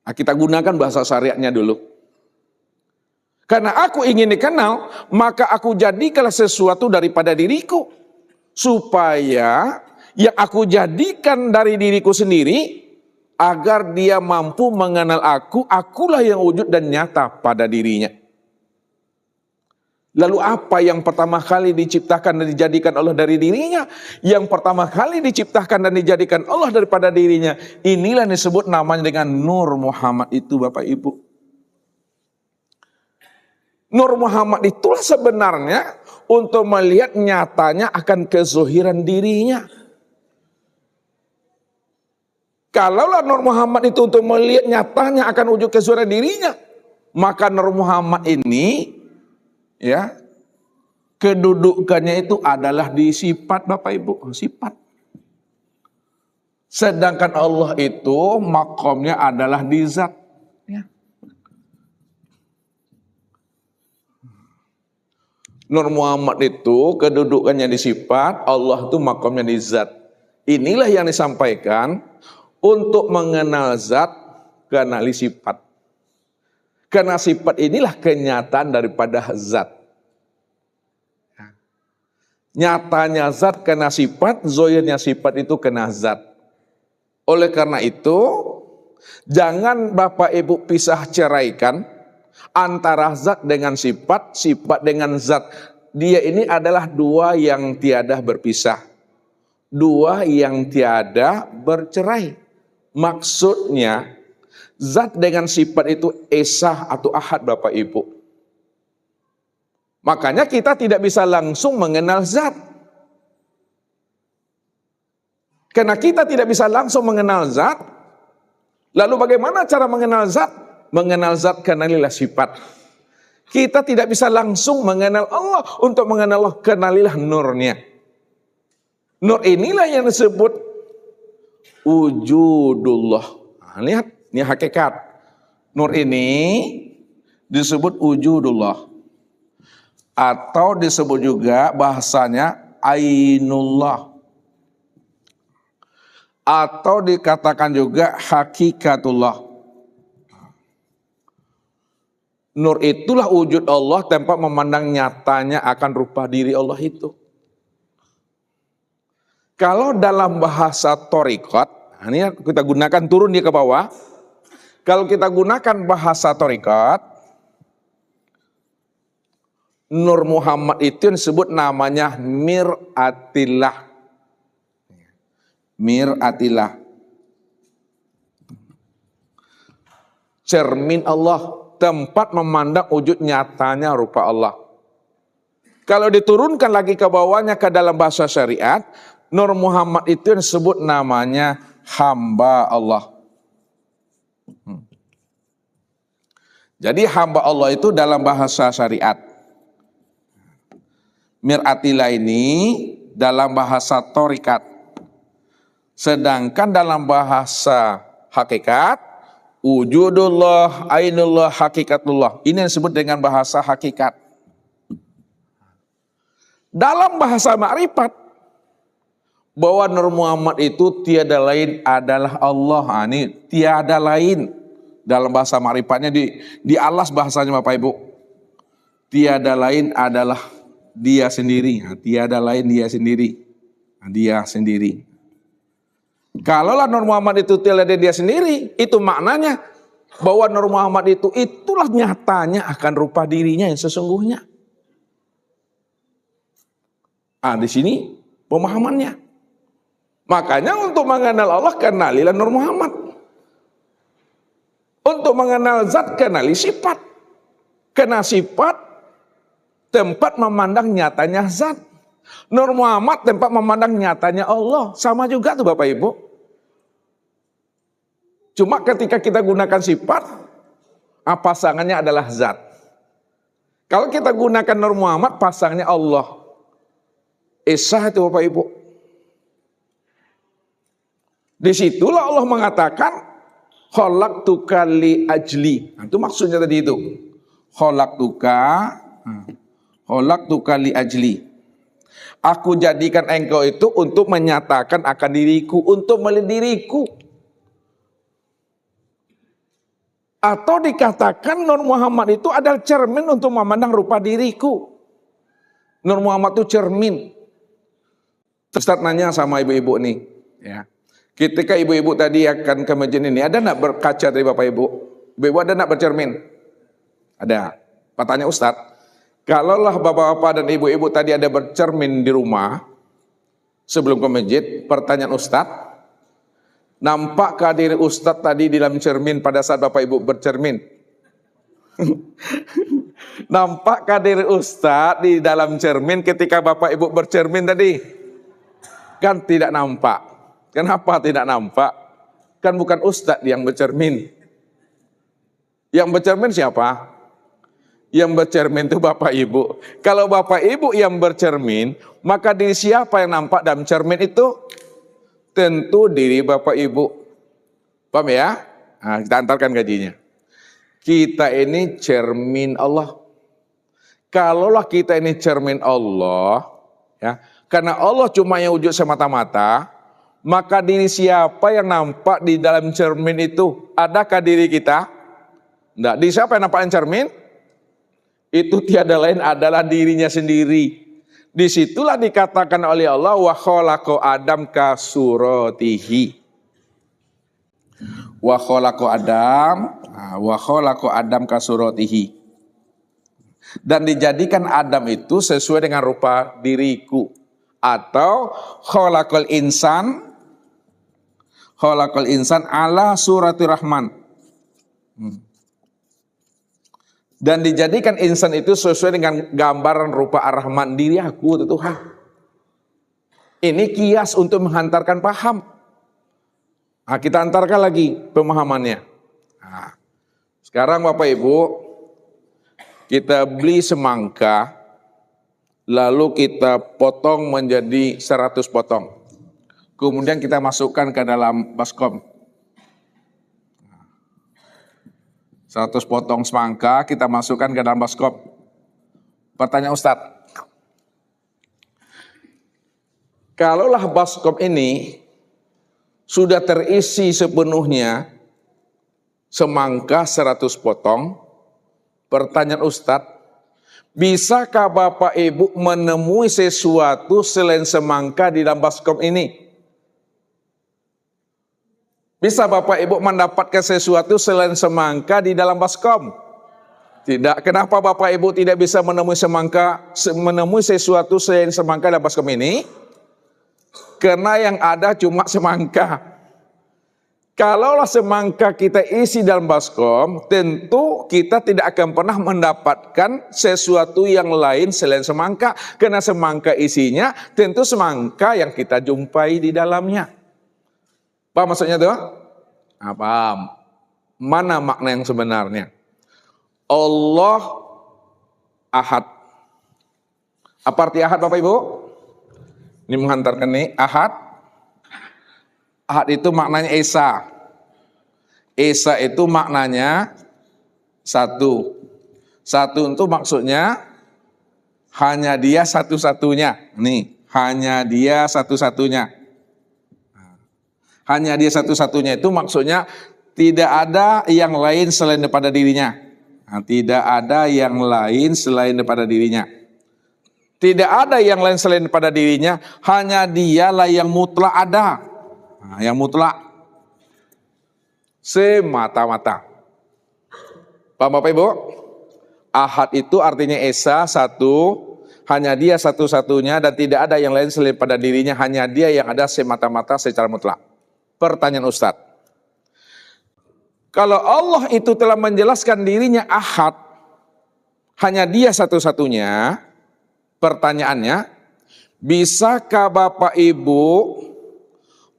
Nah, kita gunakan bahasa syariatnya dulu. Karena aku ingin dikenal, maka aku jadikanlah sesuatu daripada diriku. Supaya yang aku jadikan dari diriku sendiri, agar dia mampu mengenal aku, akulah yang wujud dan nyata pada dirinya. Lalu apa yang pertama kali diciptakan dan dijadikan Allah dari dirinya? Yang pertama kali diciptakan dan dijadikan Allah daripada dirinya. Inilah yang disebut namanya dengan Nur Muhammad itu, Bapak Ibu. Nur Muhammad itulah sebenarnya untuk melihat nyatanya akan kezuhiran dirinya. Kalaulah Nur Muhammad itu untuk melihat nyatanya akan wujud kezuhiran dirinya, maka Nur Muhammad ini, ya, kedudukannya itu adalah di sifat, Bapak Ibu, sifat. Sedangkan Allah itu makomnya adalah di zat. Ya. Nur Muhammad itu kedudukannya di sifat, Allah itu makomnya di zat. Inilah yang disampaikan untuk mengenal zat, kenali sifat. Karena sifat inilah kenyataan daripada zat. Nyatanya zat kena sifat, zohirnya sifat itu kena zat. Oleh karena itu, jangan Bapak Ibu pisah ceraikan antara zat dengan sifat, sifat dengan zat. Dia ini adalah dua yang tiada berpisah. Dua yang tiada bercerai. Maksudnya, zat dengan sifat itu esah atau ahad, Bapak Ibu. Makanya kita tidak bisa langsung mengenal zat. Karena kita tidak bisa langsung mengenal zat. Lalu bagaimana cara mengenal zat? Mengenal zat kenalilah sifat. Kita tidak bisa langsung mengenal Allah. Untuk mengenal Allah kenalilah nurnya. Nur inilah yang disebut wujudullah. Nah, lihat, ini hakikat. Nur ini disebut wujudullah. Atau disebut juga bahasanya ainullah. Atau dikatakan juga hakikatullah. Nur itulah wujud Allah tanpa memandang nyatanya akan rupa diri Allah itu. Kalau dalam bahasa thariqat, ini kita gunakan turun dia ke bawah. Kalau kita gunakan bahasa thariqat, Nur Muhammad itu yang disebut namanya mir'atillah. Mir'atillah. Cermin Allah, tempat memandang wujud nyatanya rupa Allah. Kalau diturunkan lagi ke bawahnya ke dalam bahasa syariat, Nur Muhammad itu yang disebut namanya hamba Allah. Jadi hamba Allah itu dalam bahasa syariat. Mir'atillah ini dalam bahasa thariqat. Sedangkan dalam bahasa hakikat, wujudullah, ainullah, hakikatullah. Ini yang disebut dengan bahasa hakikat. Dalam bahasa makrifat, bahwa Nur Muhammad itu tiada lain adalah Allah. Nah, ini tiada lain. Dalam bahasa makrifatnya di alas bahasanya Bapak Ibu. Tiada lain adalah dia sendiri. Nah, tiada lain dia sendiri. Nah, dia sendiri. Kalaulah Nur Muhammad itu tiada dia sendiri, itu maknanya bahwa Nur Muhammad itu itulah nyatanya akan rupa dirinya yang sesungguhnya. Ah, di sini pemahamannya. Makanya untuk mengenal Allah kenalilah Nur Muhammad. Untuk mengenal zat kenali sifat. Karena sifat tempat memandang nyatanya zat. Nur Muhammad tempat memandang nyatanya Allah. Sama juga tuh Bapak Ibu. Cuma ketika kita gunakan sifat, pasangannya adalah zat. Kalau kita gunakan Nur Muhammad, pasangannya Allah. Esah itu Bapak Ibu. Disitulah Allah mengatakan, khalaqtuka li ajli. Nah, itu maksudnya tadi itu. Khalaqtuka li ajli. Aku jadikan engkau itu untuk menyatakan akan diriku, untuk melihat diriku. Atau dikatakan Nur Muhammad itu adalah cermin untuk memandang rupa diriku. Nur Muhammad itu cermin. Ustaz nanya sama ibu-ibu nih, ya. Ketika ibu-ibu tadi akan ke masjid ini, ada enggak berkaca dari Bapak Ibu? Ibu-ibu ada enggak bercermin? Ada. Tanya Ustaz, kalaulah bapak-bapak dan ibu-ibu tadi ada bercermin di rumah sebelum ke masjid, pertanyaan Ustaz, nampakkah diri Ustaz tadi di dalam cermin pada saat Bapak Ibu bercermin? Nampakkah diri Ustaz di dalam cermin ketika Bapak Ibu bercermin tadi? Kan tidak nampak. Kenapa tidak nampak? Kan bukan Ustaz yang bercermin. Yang bercermin siapa? Yang bercermin itu Bapak Ibu. Kalau Bapak Ibu yang bercermin, maka diri siapa yang nampak dalam cermin itu? Tentu diri Bapak Ibu. Paham ya? Nah, kita antarkan gajinya. Kita ini cermin Allah. Kalaulah kita ini cermin Allah, ya, karena Allah cuma yang wujud semata-mata, maka diri siapa yang nampak di dalam cermin itu? Adakah diri kita? Tidak. Di siapa yang nampak yang cermin? Itu tiada lain adalah dirinya sendiri. Disitulah dikatakan oleh Allah, wa khalaqa Adam ka suratihi. Wa khalaqa Adam ka suratihi. Dan dijadikan Adam itu sesuai dengan rupa diriku. Atau khalaqal insan ala surati rahman. Dan dijadikan insan itu sesuai dengan gambaran rupa ar-Rahman, diri aku itu Tuhan. Ini kias untuk menghantarkan paham. Nah, kita antarkan lagi pemahamannya. Nah, sekarang Bapak Ibu, kita beli semangka, lalu kita potong menjadi 100 potong. Kemudian kita masukkan ke dalam baskom. 100 potong semangka kita masukkan ke dalam baskom. Pertanyaan Ustadz, kalaulah baskom ini sudah terisi sepenuhnya semangka 100 potong, pertanyaan Ustadz, bisakah Bapak Ibu menemui sesuatu selain semangka di dalam baskom ini? Bisa Bapak Ibu mendapatkan sesuatu selain semangka di dalam baskom? Tidak. Kenapa Bapak Ibu tidak bisa menemui sesuatu selain semangka dalam baskom ini? Karena yang ada cuma semangka. Kalaulah semangka kita isi dalam baskom, tentu kita tidak akan pernah mendapatkan sesuatu yang lain selain semangka. Karena semangka isinya tentu semangka yang kita jumpai di dalamnya. Paham maksudnya tuh? Nah, paham. Mana makna yang sebenarnya? Allah Ahad. Apa arti Ahad Bapak Ibu? Ini menghantarkan nih, Ahad. Ahad itu maknanya Esa. Esa itu maknanya satu. Satu itu maksudnya hanya dia satu-satunya. Nih, hanya dia satu-satunya. Hanya dia satu-satunya itu maksudnya tidak ada yang lain selain daripada dirinya. Nah, tidak ada yang lain selain daripada dirinya. Tidak ada yang lain selain daripada dirinya. Hanya dialah yang mutlak ada. Nah, yang mutlak. Semata-mata. Paham Bapak Ibu? Ahad itu artinya Esa, satu. Hanya dia satu-satunya dan tidak ada yang lain selain pada dirinya. Hanya dia yang ada semata-mata secara mutlak. Pertanyaan Ustadz, kalau Allah itu telah menjelaskan dirinya Ahad, hanya dia satu-satunya, pertanyaannya, bisakah Bapak Ibu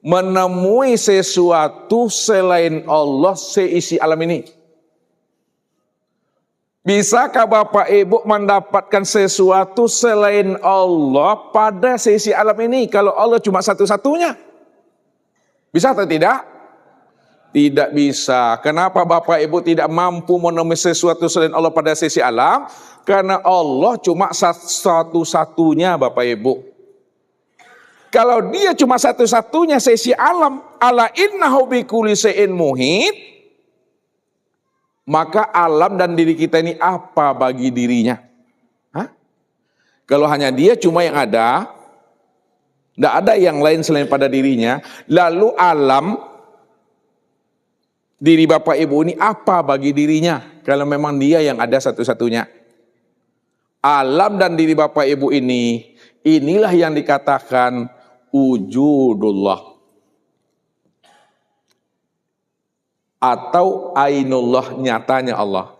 menemui sesuatu selain Allah seisi alam ini? Bisakah Bapak Ibu mendapatkan sesuatu selain Allah pada seisi alam ini kalau Allah cuma satu-satunya? Bisa atau tidak? Tidak bisa. Kenapa Bapak Ibu tidak mampu menemui sesuatu selain Allah pada sisi alam? Karena Allah cuma satu-satunya Bapak Ibu. Kalau dia cuma satu-satunya sisi alam, ala innahu bikulli syai'in muhit, Maka alam dan diri kita ini apa bagi dirinya? Hah? Kalau hanya dia cuma yang ada, tidak ada yang lain selain pada dirinya. Lalu alam, diri Bapak Ibu ini apa bagi dirinya? Kalau memang dia yang ada satu-satunya. Alam dan diri Bapak Ibu ini, inilah yang dikatakan wujudullah. Atau ainullah, nyatanya Allah.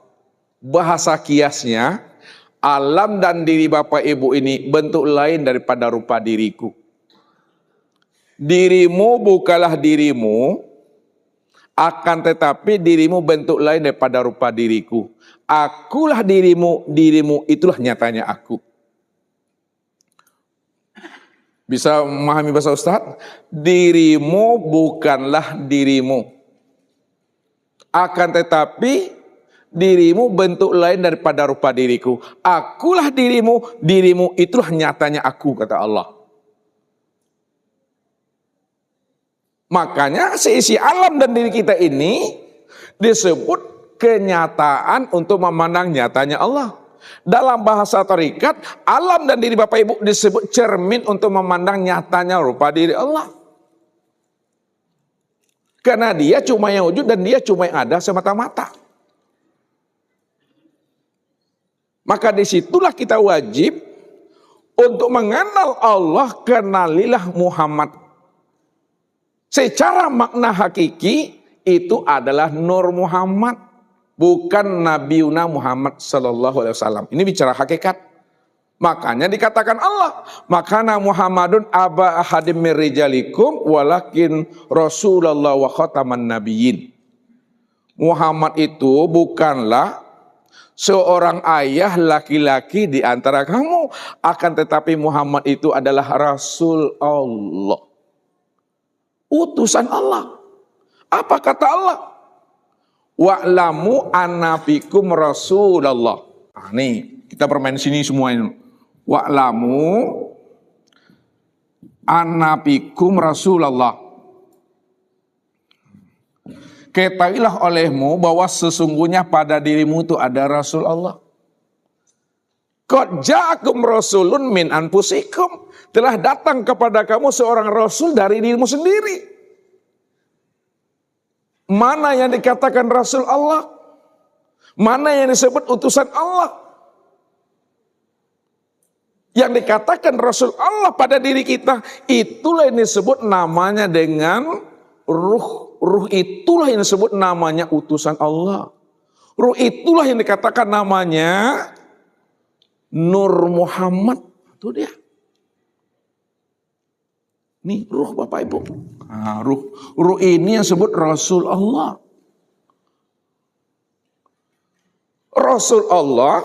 Bahasa kiasnya, alam dan diri Bapak Ibu ini bentuk lain daripada rupa diriku. Dirimu bukanlah dirimu, akan tetapi dirimu bentuk lain daripada rupa diriku. Akulah dirimu, dirimu itulah nyatanya aku. Bisa memahami bahasa Ustaz? Dirimu bukanlah dirimu, akan tetapi dirimu bentuk lain daripada rupa diriku. Akulah dirimu, dirimu itulah nyatanya aku, kata Allah. Makanya seisi alam dan diri kita ini disebut kenyataan untuk memandang nyatanya Allah. Dalam bahasa tarikat, alam dan diri Bapak Ibu disebut cermin untuk memandang nyatanya rupa diri Allah. Karena dia cuma yang wujud dan dia cuma yang ada semata-mata. Maka disitulah kita wajib untuk mengenal Allah, kenalilah Muhammad. Secara makna hakiki itu adalah Nur Muhammad, bukan Nabiuna Muhammad sallallahu alaihi wasallam. Ini bicara hakikat. Makanya dikatakan Allah, makana Muhammadun aba ahadim min rijalikum walakin Rasulullah wa khataman nabiyyin. Muhammad itu bukanlah seorang ayah laki-laki di antara kamu, akan tetapi Muhammad itu adalah Rasul Allah, utusan Allah. Apa kata Allah? Wa'lamu anna fikum Rasulullah. Nah, nih kita bermain sini semua ini. Wa'lamu anna fikum Rasulullah. Ketahuilah olehmu bahwa sesungguhnya pada dirimu itu ada Rasul Allah. Qad ja'akum rasulun min anfusikum. Telah datang kepada kamu seorang Rasul dari dirimu sendiri. Mana yang dikatakan Rasul Allah? Mana yang disebut utusan Allah? Yang dikatakan Rasul Allah pada diri kita, itulah yang disebut namanya dengan ruh. Ruh itulah yang disebut namanya utusan Allah. Ruh itulah yang dikatakan namanya Nur Muhammad. Itu dia. Nih ruh Bapak Ibu. Nah, ruh ini yang disebut Rasul Allah. Rasul Allah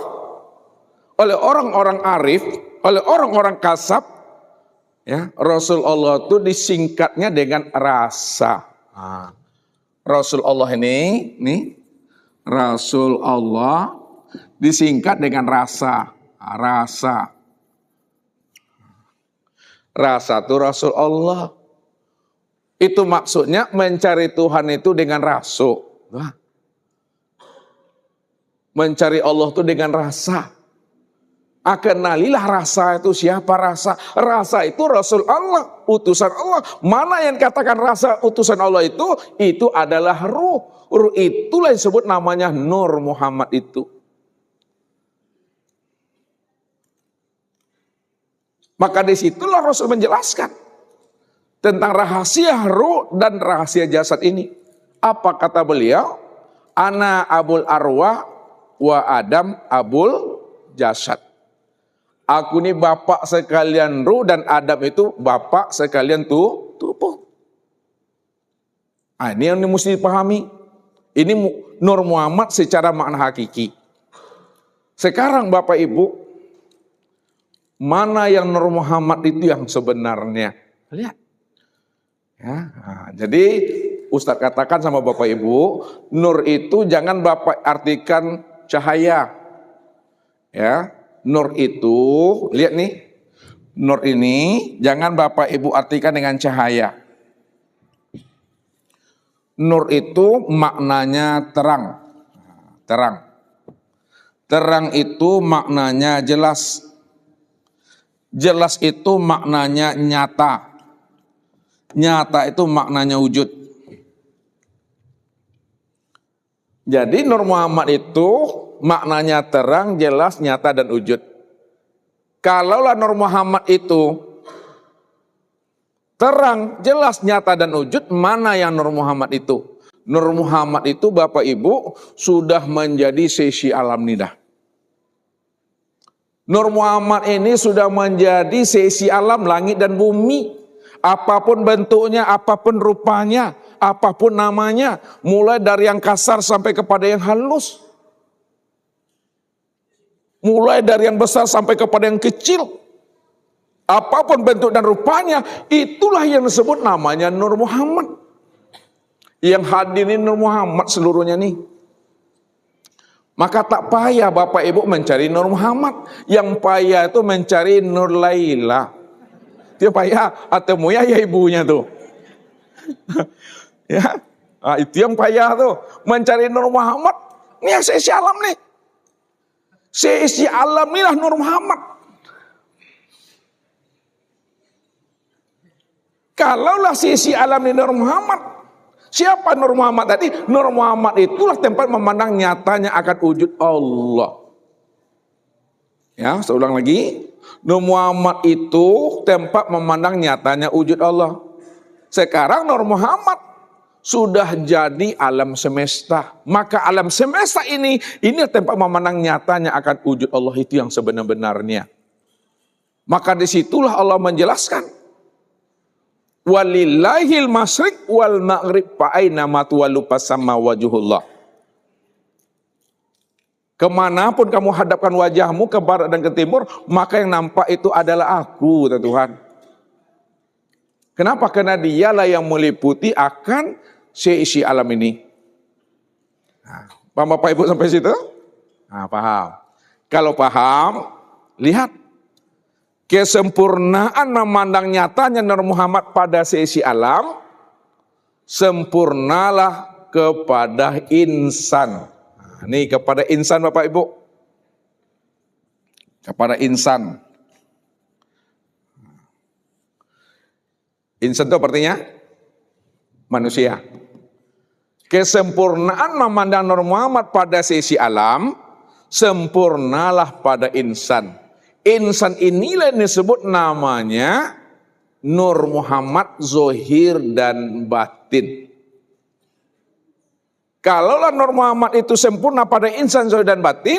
oleh orang-orang arif, oleh orang-orang kasab, ya, Rasul Allah itu disingkatnya dengan rasa. Nah, Rasul Allah ini Rasul Allah disingkat dengan rasa. Rasa itu Rasul Allah. Itu maksudnya mencari Tuhan itu dengan rasu. Mencari Allah itu dengan rasa. Kenalilah rasa itu siapa rasa? Rasa itu Rasul Allah, utusan Allah. Mana yang katakan rasa utusan Allah itu adalah ruh. Ruh itulah yang disebut namanya Nur Muhammad itu. Maka disitulah Rasul menjelaskan tentang rahasia ruh dan rahasia jasad ini. Apa kata beliau? Ana abul arwah wa Adam abul jasad. Aku ini bapak sekalian ruh dan Adam itu bapak sekalian tubuh. Nah, ini yang mesti dipahami. Ini Nur Muhammad secara makna hakiki. Sekarang Bapak Ibu, mana yang Nur Muhammad itu yang sebenarnya? Lihat. Ya, nah, jadi Ustadz katakan sama Bapak Ibu, Nur itu jangan Bapak artikan cahaya. Ya. Nur itu, lihat nih, nur ini jangan Bapak Ibu artikan dengan cahaya. Nur itu maknanya terang. terang. Terang itu maknanya jelas. Jelas itu maknanya nyata. Nyata itu maknanya wujud. Jadi Nur Muhammad itu maknanya terang, jelas, nyata, dan wujud. Kalaulah Nur Muhammad itu terang, jelas, nyata, dan wujud, mana yang Nur Muhammad itu? Nur Muhammad itu Bapak Ibu sudah menjadi sesi alam nidah. Nur Muhammad ini sudah menjadi sesi alam langit dan bumi. Apapun bentuknya, apapun rupanya, apapun namanya, mulai dari yang kasar sampai kepada yang halus. Mulai dari yang besar sampai kepada yang kecil. Apapun bentuk dan rupanya, itulah yang disebut namanya Nur Muhammad. Yang hadir ini Nur Muhammad seluruhnya nih. Maka tak payah Bapak Ibu mencari Nur Muhammad. Yang payah itu mencari Nur Laila. Dia payah, atau ya ibunya tuh. Ya, itu yang payah tuh. Mencari Nur Muhammad. Ini yang seisi alam nih. Seisi alam inilah Nur Muhammad. Kalaulah seisi alam ini Nur Muhammad, siapa Nur Muhammad tadi? Nur Muhammad itulah tempat memandang nyatanya akan wujud Allah. Ya, saya ulang lagi. Nur Muhammad itu tempat memandang nyatanya wujud Allah. Sekarang Nur Muhammad sudah jadi alam semesta. Maka alam semesta ini tempat memandang nyatanya akan wujud Allah itu yang sebenar-benarnya. Maka disitulah Allah menjelaskan. Walillahil masyriq wal maghrib fa aina ma tuwallu fasamma wajhullah. Kemanapun kamu hadapkan wajahmu ke barat dan ke timur, maka yang nampak itu adalah aku, kata Tuhan. Kenapa? Karena dialah yang meliputi akan seisi alam ini. Nah, paham Bapak Ibu sampai situ? Nah, paham. Kalau paham, lihat. Kesempurnaan memandang nyatanya Nur Muhammad pada seisi alam, sempurnalah kepada insan. Nah, ini kepada insan Bapak Ibu. Kepada insan. Insan itu artinya manusia. Kesempurnaan memandang Nur Muhammad pada seisi alam, sempurnalah pada insan. Insan inilah yang disebut namanya Nur Muhammad zohir dan batin. Kalaulah Nur Muhammad itu sempurna pada insan zohir dan batin,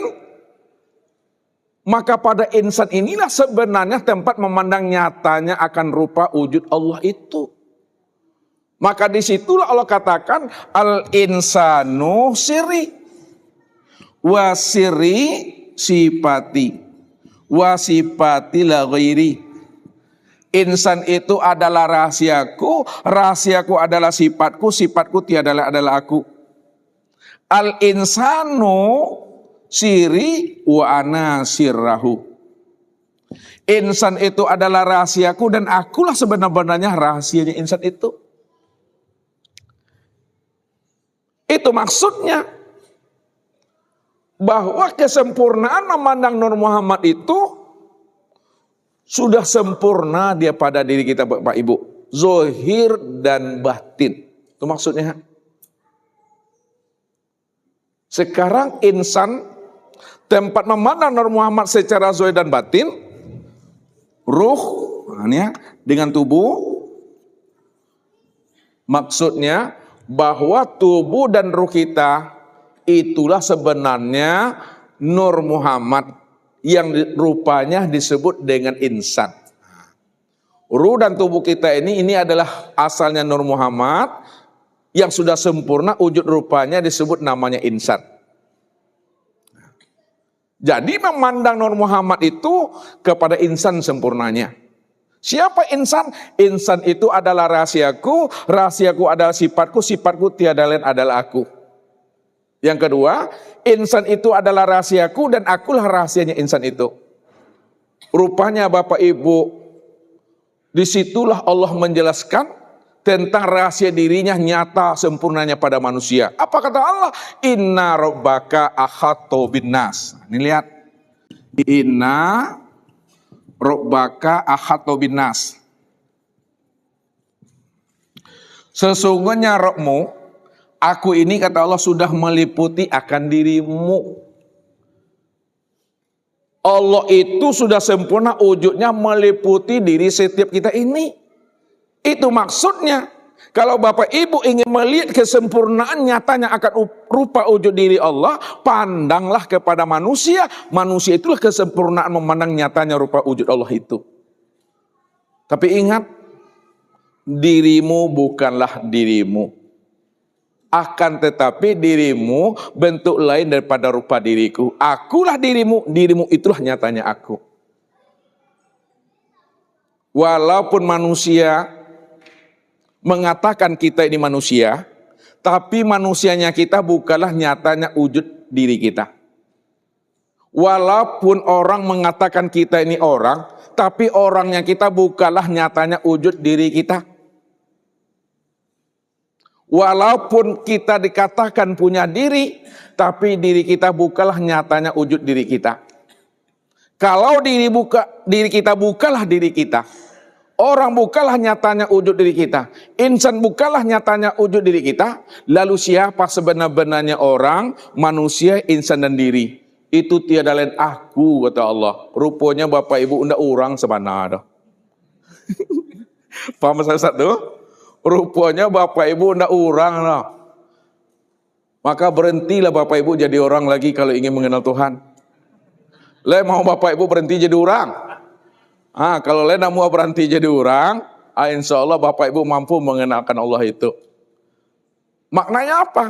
maka pada insan inilah sebenarnya tempat memandang nyatanya akan rupa wujud Allah itu. Maka disitulah Allah katakan al-insanu siri wa siri sifati wa sifati la ghairi. Insan itu adalah rahasiaku, rahasiaku adalah sifatku, sifatku tiada adalah aku. Al-insanu siri wa ana sirrahu. Insan itu adalah rahasiaku dan akulah sebenarnya rahasianya insan itu. Itu maksudnya bahwa kesempurnaan memandang Nur Muhammad itu sudah sempurna dia pada diri kita Bapak Ibu. Zohir dan batin. Itu maksudnya. Sekarang insan tempat memandang Nur Muhammad secara zohir dan batin. Ruh dengan tubuh. Maksudnya bahwa tubuh dan ruh kita itulah sebenarnya Nur Muhammad yang rupanya disebut dengan insan. Ruh dan tubuh kita ini adalah asalnya Nur Muhammad yang sudah sempurna wujud rupanya disebut namanya insan. Jadi memandang Nur Muhammad itu kepada insan sempurnanya. Siapa insan? Insan itu adalah rahasiaku, rahasiaku adalah sifatku, sifatku tiada lain adalah aku. Yang kedua, insan itu adalah rahasiaku dan akulah rahasianya insan itu. Rupanya Bapak Ibu, disitulah Allah menjelaskan tentang rahasia dirinya nyata sempurnanya pada manusia. Apa kata Allah? Inna rabbaka ahato bin nas. Ini lihat. Inna rabbaka ahato bin nas. Sesungguhnya Rabbmu, aku ini kata Allah sudah meliputi akan dirimu. Allah itu sudah sempurna wujudnya meliputi diri setiap kita ini. Itu maksudnya. Kalau Bapak Ibu ingin melihat kesempurnaan nyatanya akan rupa wujud diri Allah, pandanglah kepada manusia. Manusia itulah kesempurnaan memandang nyatanya rupa wujud Allah itu. Tapi ingat, dirimu bukanlah dirimu. Akan tetapi dirimu bentuk lain daripada rupa diriku. Akulah dirimu, dirimu itulah nyatanya aku. Walaupun manusia mengatakan kita ini manusia, tapi manusianya kita bukanlah nyatanya wujud diri kita. Walaupun orang mengatakan kita ini orang, tapi orangnya kita bukanlah nyatanya wujud diri kita. Walaupun kita dikatakan punya diri, tapi diri kita bukanlah nyatanya wujud diri kita. Kalau diri kita bukanlah diri kita, orang bukanlah nyatanya wujud diri kita, insan bukanlah nyatanya wujud diri kita, lalu siapa sebenar-benarnya orang, manusia, insan dan diri? Itu tiada lain aku, kata Allah. Rupanya Bapak Ibu ndak orang sebenarnya. Paham saya satu? Rupanya Bapak Ibu ndak orang lah. Maka berhentilah Bapak Ibu jadi orang lagi kalau ingin mengenal Tuhan. Le mau Bapak Ibu berhenti jadi orang. Kalau le mau berhenti jadi orang, insya Allah Bapak Ibu mampu mengenalkan Allah itu. Maknanya apa?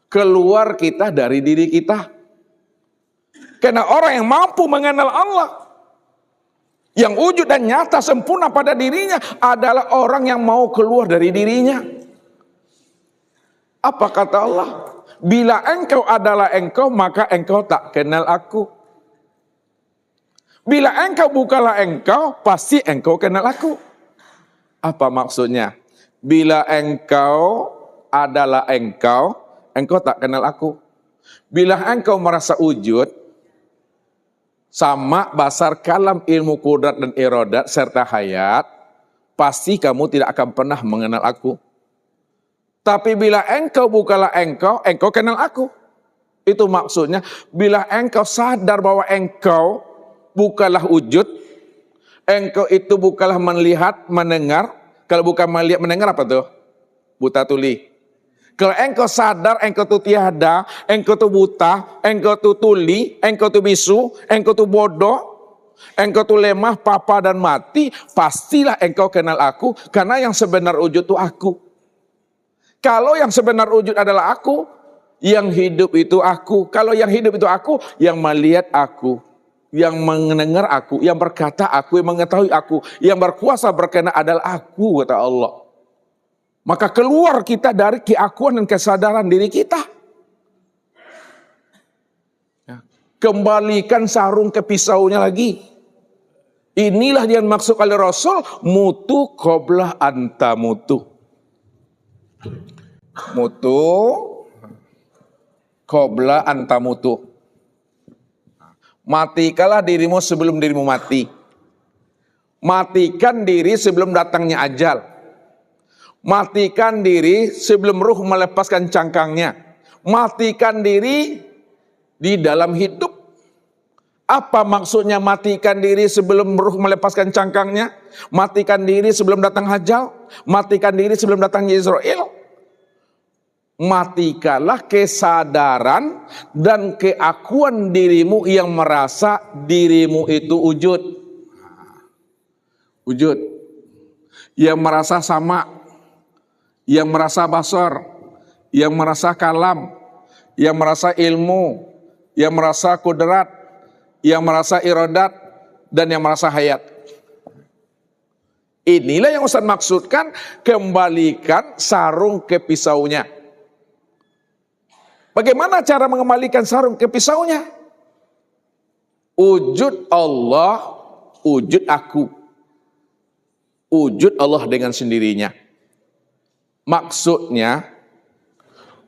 Keluar kita dari diri kita. Karena orang yang mampu mengenal Allah, yang wujud dan nyata sempurna pada dirinya adalah orang yang mau keluar dari dirinya. Apa kata Allah? Bila engkau adalah engkau, maka engkau tak kenal aku. Bila engkau bukanlah engkau, pasti engkau kenal aku. Apa maksudnya? Bila engkau adalah engkau, engkau tak kenal aku. Bila engkau merasa wujud, sama basar kalam ilmu kudrat dan iradat serta hayat, pasti kamu tidak akan pernah mengenal aku. Tapi bila engkau bukanlah engkau, engkau kenal aku. Itu maksudnya, bila engkau sadar bahwa engkau bukanlah wujud, engkau itu bukanlah melihat, mendengar. Kalau bukan melihat, mendengar apa tuh? Buta tuli. Kalau engkau sadar, engkau tuh tiada, engkau tuh buta, engkau tuh tuli, engkau tuh bisu, engkau tuh bodoh, engkau tuh lemah, papa dan mati, pastilah engkau kenal aku, karena yang sebenar wujud itu aku. Kalau yang sebenar wujud adalah aku, yang hidup itu aku. Kalau yang hidup itu aku, yang melihat aku, yang mendengar aku, yang berkata aku, yang mengetahui aku, yang berkuasa berkenan adalah aku, kata Allah. Maka keluar kita dari keakuan dan kesadaran diri kita. Kembalikan sarung ke pisaunya lagi. Inilah yang maksud oleh Rasul, mutu qabla anta mutu. Mutu qabla anta mutu. Matikalah dirimu sebelum dirimu mati. Matikan diri sebelum datangnya ajal. Matikan diri sebelum ruh melepaskan cangkangnya. Matikan diri di dalam hidup. Apa maksudnya matikan diri sebelum ruh melepaskan cangkangnya? Matikan diri sebelum datang ajal? Matikan diri sebelum datangnya Israel? Matikanlah kesadaran dan keakuan dirimu yang merasa dirimu itu wujud. Wujud. Yang merasa sama. Yang merasa basar, yang merasa kalam, yang merasa ilmu, yang merasa kudrat, yang merasa iradat, dan yang merasa hayat. Inilah yang Ustaz maksudkan, kembalikan sarung ke pisaunya. Bagaimana cara mengembalikan sarung ke pisaunya? Wujud Allah, wujud aku. Wujud Allah dengan sendirinya. Maksudnya,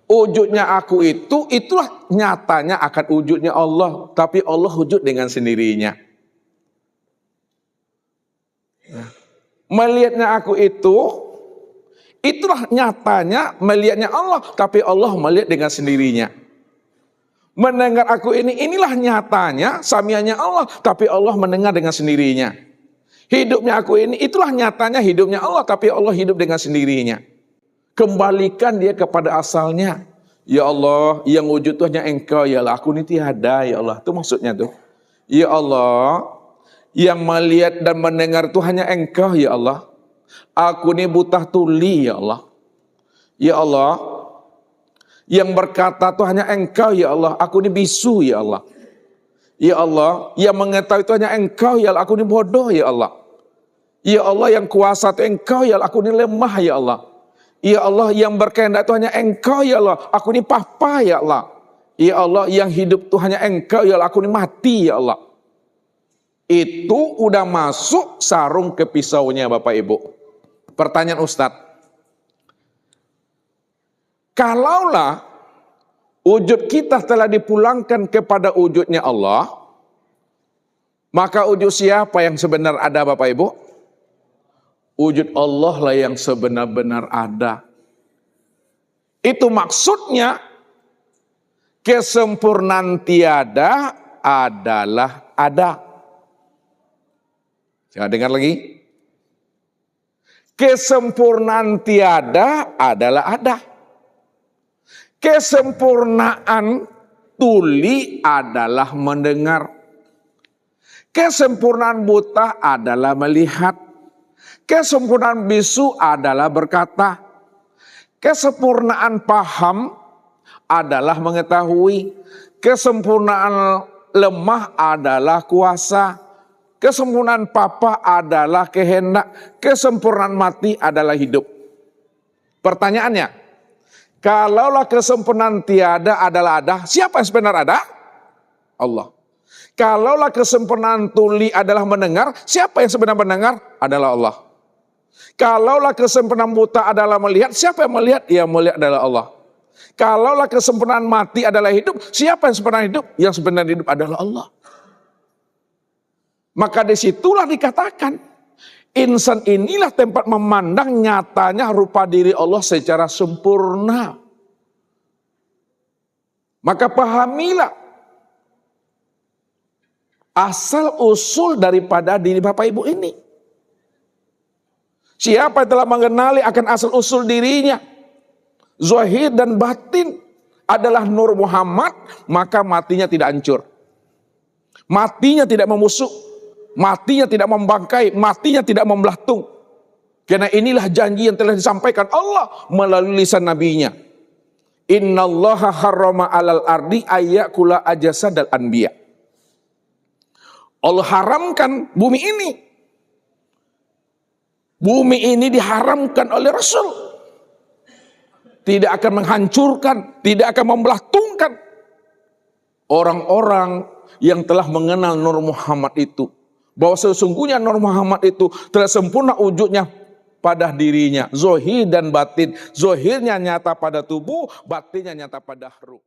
wujudnya aku itu, itulah nyatanya akan wujudnya Allah. Tapi Allah wujud dengan sendirinya. Melihatnya aku itu, itulah nyatanya melihatnya Allah. Tapi Allah melihat dengan sendirinya. Mendengar aku ini, inilah nyatanya samianya Allah. Tapi Allah mendengar dengan sendirinya. Hidupnya aku ini, itulah nyatanya hidupnya Allah. Tapi Allah hidup dengan sendirinya. Kembalikan dia kepada asalnya. Ya Allah, yang wujud itu hanya Engkau, ya Allah. Aku ini tiada, ya Allah. Itu maksudnya tuh. Ya Allah, yang melihat dan mendengar itu hanya Engkau, ya Allah. Aku ini buta tuli, ya Allah. Ya Allah, yang berkata itu hanya Engkau, ya Allah. Aku ini bisu, ya Allah. Ya Allah, yang mengetahui itu hanya Engkau, ya Allah. Aku ini bodoh, ya Allah. Ya Allah, yang kuasa itu Engkau, ya Allah. Aku ini lemah, ya Allah. Ya Allah, yang berkehendak itu hanya Engkau, ya Allah. Aku ini papa, ya Allah. Ya Allah, yang hidup itu hanya Engkau, ya Allah. Aku ini mati, ya Allah. Itu udah masuk sarung ke pisaunya, Bapak Ibu. Pertanyaan Ustadz. Kalaulah wujud kita telah dipulangkan kepada wujudnya Allah, maka wujud siapa yang sebenar ada, Bapak Ibu? Wujud Allah lah yang sebenar-benar ada. Itu maksudnya kesempurnaan tiada adalah ada. Jangan dengar lagi. Kesempurnaan tiada adalah ada. Kesempurnaan tuli adalah mendengar. Kesempurnaan buta adalah melihat. Kesempurnaan bisu adalah berkata. Kesempurnaan paham adalah mengetahui. Kesempurnaan lemah adalah kuasa. Kesempurnaan papa adalah kehendak. Kesempurnaan mati adalah hidup. Pertanyaannya, kalaulah kesempurnaan tiada adalah ada, siapa yang sebenar ada? Allah. Kalaulah kesempurnaan tuli adalah mendengar, siapa yang sebenar mendengar? Adalah Allah. Kalaulah kesempurnaan buta adalah melihat, siapa yang melihat? Yang melihat adalah Allah. Kalaulah kesempurnaan mati adalah hidup, siapa yang sebenar hidup? Yang sebenar hidup adalah Allah. Maka disitulah dikatakan, insan inilah tempat memandang nyatanya rupa diri Allah secara sempurna. Maka pahamilah asal usul daripada diri Bapak Ibu ini. Siapa yang telah mengenali akan asal usul dirinya, zahir dan batin adalah Nur Muhammad, maka matinya tidak hancur. Matinya tidak membusuk, matinya tidak membangkai, matinya tidak membelatung. Karena inilah janji yang telah disampaikan Allah melalui lisan nabinya. Innallaha harrama alal ardi ayyakula ajasadal anbiya. Allah haramkan bumi ini. Bumi ini diharamkan oleh Rasul. Tidak akan menghancurkan, tidak akan membelatungkan orang-orang yang telah mengenal Nur Muhammad itu. Bahwa sesungguhnya Nur Muhammad itu telah sempurna wujudnya pada dirinya. Zahir dan batin. Zahirnya nyata pada tubuh, batinnya nyata pada ruh.